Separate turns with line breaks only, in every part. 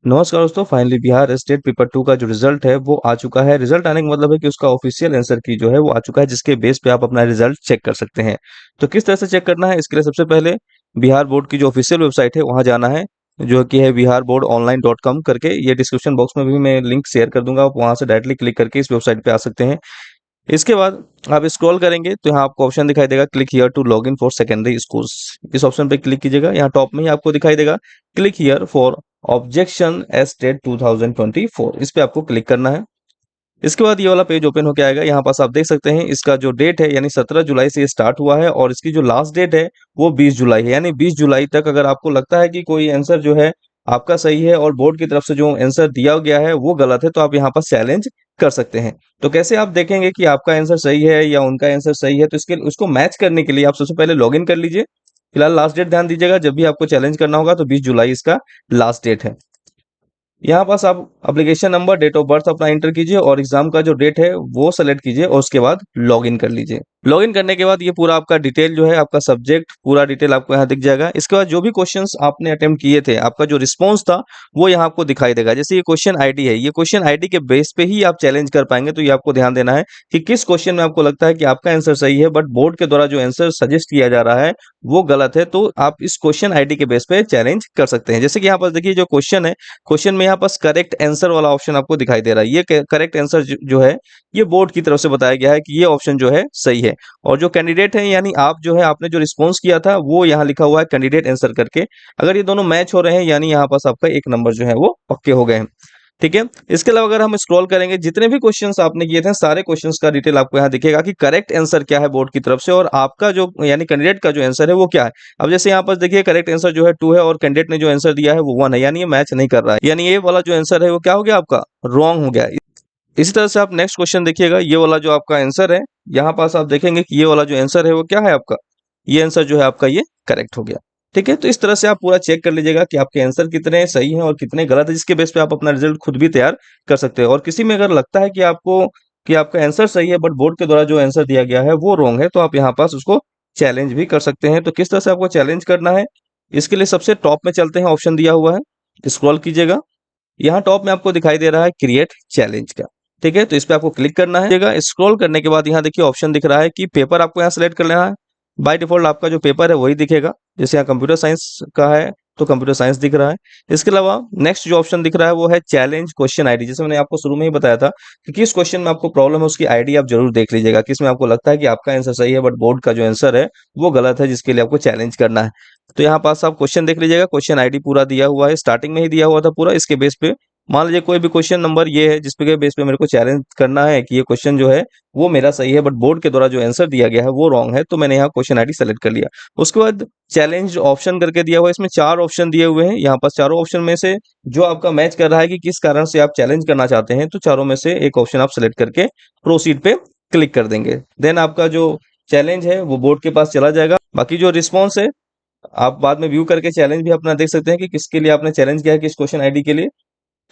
नमस्कार दोस्तों, finally Bihar state paper 2 का जो रिजल्ट है वो आ चुका है। रिजल्ट आने का मतलब है कि उसका ऑफिशियल आंसर की जो है वो आ चुका है, जिसके बेस पे आप अपना रिजल्ट चेक कर सकते हैं। तो किस तरह से चेक करना है, इसके लिए सबसे पहले बिहार बोर्ड की जो ऑफिशियल वेबसाइट है वहाँ जाना है, जो कि है biharboardonline.com करके। ये डिस्क्रिप्शन बॉक्स में भी मैं लिंक शेयर कर दूंगा, आप वहाँ से डायरेक्टली क्लिक करके इस वेबसाइट पे आ सकते हैं। इसके बाद आप स्क्रॉल करेंगे तो यहाँ आपको ऑप्शन दिखाई देगा, click here to log in for secondary schools. इस ऑप्शन पे क्लिक कीजिएगा। यहाँ टॉप में ही आपको दिखाई देगा, click here for objection age date 2024। इस पे आपको क्लिक करना है। इसके बाद ये वाला पेज ओपन होकर आएगा। यहाँ पास आप देख सकते हैं इसका जो डेट है, यानी 17 जुलाई से ये स्टार्ट हुआ है और इसकी जो लास्ट डेट है वो 20 जुलाई है। यानी 20 जुलाई तक अगर आपको लगता है कि कोई आंसर जो है आपका सही है और बोर्ड की तरफ से जो आंसर दिया गया है वो गलत है, तो आप यहाँ पर चैलेंज कर सकते हैं। तो कैसे आप देखेंगे कि आपका आंसर सही है या उनका आंसर सही है, तो इसके उसको मैच करने के लिए आप सबसे पहले लॉग इन कर लीजिए। फिलहाल लास्ट डेट ध्यान दीजिएगा, जब भी आपको चैलेंज करना होगा तो 20 जुलाई इसका लास्ट डेट है। यहाँ पास आप application number, date of birth अपना एंटर कीजिए और एग्जाम का जो डेट है वो सेलेक्ट कीजिए और उसके बाद लॉग इन कर लीजिए। लॉग इन करने के बाद ये पूरा आपका डिटेल जो है, आपका सब्जेक्ट पूरा डिटेल आपको यहाँ दिख जाएगा। इसके बाद जो भी क्वेश्चंस आपने अटेम्प्ट किए थे, आपका जो रिस्पॉन्स था वो यहाँ आपको दिखाई देगा। जैसे ये क्वेश्चन आईडी है, ये क्वेश्चन आईडी के बेस पे ही आप चैलेंज कर पाएंगे। तो ये आपको ध्यान देना है कि किस क्वेश्चन में आपको लगता है कि आपका आंसर सही है बट बोर्ड के द्वारा जो आंसर सजेस्ट किया जा रहा है वो गलत है, तो आप इस क्वेश्चन आईडी के बेस पे चैलेंज कर सकते हैं। जैसे कि यहाँ पर देखिए जो क्वेश्चन है, क्वेश्चन में यहाँ पास करेक्ट आंसर वाला ऑप्शन आपको दिखाई दे रहा है। ये करेक्ट आंसर जो है ये बोर्ड की तरफ से बताया गया है कि ये ऑप्शन जो है सही है। और जो कैंडिडेट है, यानी आप जो है आपने जो रिस्पॉन्स किया था वो यहाँ लिखा हुआ है कैंडिडेट आंसर करके। अगर ये दोनों मैच हो रहे हैं यानी यहाँ पास आपका एक नंबर जो है वो पक्के हो गए हैं। ठीक है। इसके अलावा अगर हम स्क्रॉल करेंगे, जितने भी क्वेश्चंस आपने किए थे सारे क्वेश्चंस का डिटेल आपको यहाँ दिखेगा कि करेक्ट आंसर क्या है बोर्ड की तरफ से और आपका जो यानी कैंडिडेट का जो आंसर है वो क्या है। अब जैसे यहाँ पर देखिए करेक्ट आंसर जो है 2 है और कैंडिडेट ने जो आंसर दिया है वो 1 है, यानी ये मैच नहीं कर रहा है, यानी ये वाला जो आंसर है वो क्या हो गया, आपका रॉन्ग हो गया। इसी तरह से आप नेक्स्ट क्वेश्चन देखिएगा, ये वाला जो आपका आंसर है, यहाँ पास आप देखेंगे कि ये वाला जो आंसर है वो क्या है आपका, ये आंसर जो है आपका ये करेक्ट हो गया। ठीक है। तो इस तरह से आप पूरा चेक कर लीजिएगा कि आपके आंसर कितने सही हैं और कितने गलत है, जिसके बेस पे आप अपना रिजल्ट खुद भी तैयार कर सकते हो। और किसी में अगर लगता है कि आपको कि आपका आंसर सही है बट बोर्ड के द्वारा जो आंसर दिया गया है वो रॉन्ग है, तो आप यहाँ पास उसको चैलेंज भी कर सकते हैं। तो किस तरह से आपको चैलेंज करना है, इसके लिए सबसे टॉप में चलते हैं, ऑप्शन दिया हुआ है, स्क्रॉल कीजिएगा। यहाँ टॉप में आपको दिखाई दे रहा है क्रिएट चैलेंज का। ठीक है। तो इस पे आपको क्लिक करना है। स्क्रॉल करने के बाद यहाँ देखिए ऑप्शन दिख रहा है कि पेपर आपको यहाँ सेलेक्ट कर लेना है। बाय डिफॉल्ट आपका जो पेपर है वही दिखेगा। जैसे यहाँ कंप्यूटर साइंस का है तो कंप्यूटर साइंस दिख रहा है। इसके अलावा नेक्स्ट जो ऑप्शन दिख रहा है वो है चैलेंज क्वेश्चन आईडी। जैसे मैंने आपको शुरू में ही बताया था कि किस क्वेश्चन में आपको प्रॉब्लम है उसकी आईडी आप जरूर देख लीजिएगा, किसमें आपको लगता है कि आपका आंसर सही है बट बोर्ड का जो आंसर है वो गलत है, जिसके लिए आपको चैलेंज करना है। तो यहाँ पास आप क्वेश्चन देख लीजिएगा, क्वेश्चन आईडी पूरा दिया हुआ है, स्टार्टिंग में ही दिया हुआ था पूरा। इसके बेस पे मान लीजिए कोई भी क्वेश्चन नंबर ये है जिसपे के बेस पे मेरे को चैलेंज करना है कि ये क्वेश्चन जो है वो मेरा सही है बट बोर्ड के द्वारा जो आंसर दिया गया है वो रॉन्ग है, तो मैंने यहाँ क्वेश्चन आईडी सेलेक्ट कर लिया। उसके बाद चैलेंज ऑप्शन करके दिया हुआ है, इसमें 4 ऑप्शन दिए हुए हैं। यहाँ पास चारों ऑप्शन में से जो आपका मैच कर रहा है कि किस कारण से आप चैलेंज करना चाहते हैं, तो चारों में से एक ऑप्शन आप सेलेक्ट करके प्रोसीड पे क्लिक कर देंगे। देन आपका जो चैलेंज है वो बोर्ड के पास चला जाएगा। बाकी जो रिस्पॉन्स है आप बाद में व्यू करके चैलेंज भी अपना देख सकते हैं कि किसके लिए आपने चैलेंज किया है, किस क्वेश्चन आईडी के लिए।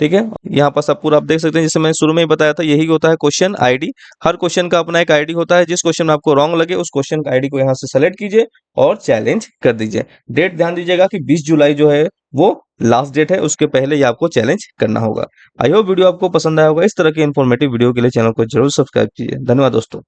ठीक है। यहाँ पर सब पूरा आप देख सकते हैं, जैसे मैंने शुरू में ही बताया था यही होता है क्वेश्चन आईडी। हर क्वेश्चन का अपना एक आईडी होता है, जिस क्वेश्चन में आपको रॉन्ग लगे उस क्वेश्चन का आईडी को यहाँ से सेलेक्ट कीजिए और चैलेंज कर दीजिए। डेट ध्यान दीजिएगा कि 20 जुलाई जो है वो लास्ट डेट है, उसके पहले ही आपको चैलेंज करना होगा। आई होप वीडियो आपको पसंद आया होगा। इस तरह के इन्फॉर्मेटिव वीडियो के लिए चैनल को जरूर सब्सक्राइब कीजिए। धन्यवाद दोस्तों।